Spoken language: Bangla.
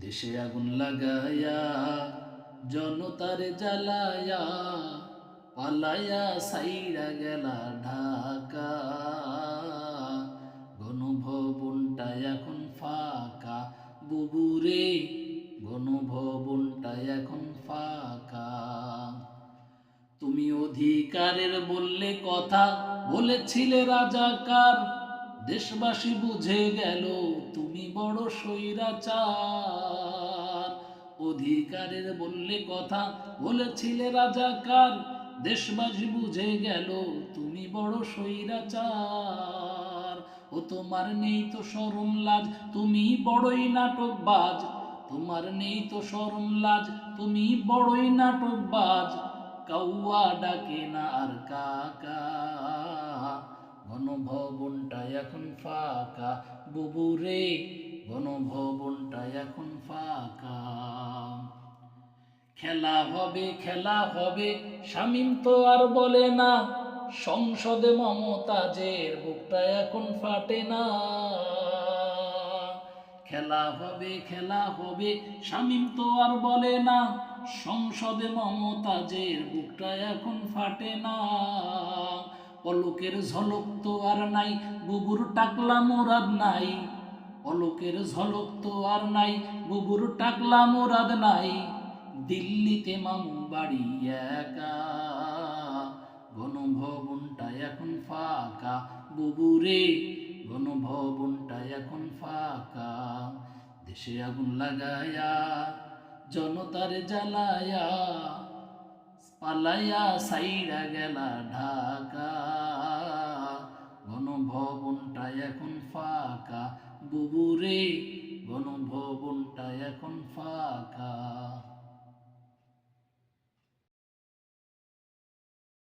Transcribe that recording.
দেশে আগুন লাগায়া জনতারে জ্বালায়া পালায়া সাইরা গেলা ঢাকা। গণভবনটা এখন ফাঁকা বুবুরে, গণভবনটা এখন ফাঁকা। তুমি অধিকারের বললে কথা, বলেছিলে রাজাকার, দেশবাসী বুঝে গেল তুমি বড় স্বৈরাচার। অধিকারের বললে কথা, বলেছিলে রাজাকার, দেশবাসী বুঝে গেল তুমি বড় স্বৈরাচার। ও তোমার নেই তো শরম লাজ, তুমি বড়ই নাটকবাজ। তোমার নেই তো শরম লাজ, তুমি বড়ই নাটকবাজ। কাউয়া ডাকে না আর কাকা, গণভবনটা এখন ফাঁকা বুবুরে, গণভবনটা এখন ফাঁকা। খেলা হবে খেলা হবে শামীম তো আর বলে না, সংসদে মমতাজের বুকটা এখন ফাটে না। খেলা হবে শামীম তো আর বলে না, সংসদে মমতাজের বুকটা এখন ফাটে না। পলকের ঝলক তো আর নাই, বুবুর টাকলা মুরাদ নাই। পলকের ঝলক তো আর নাই, বুবুর টাকলা মুরাদ নাই। দিল্লিতে মামু বাড়ি একা, গণভবনটা এখন ফাঁকা বুবুরে, গণভবনটা এখন ফাঁকা। দেশে আগুন লাগায়া জনতারে জ্বালায়া পালায়া সাইরা গেলা ঢাকা। গণভবনটা এখন ফাঁকা বুবুরে, গণভবনটা এখন ফাঁকা।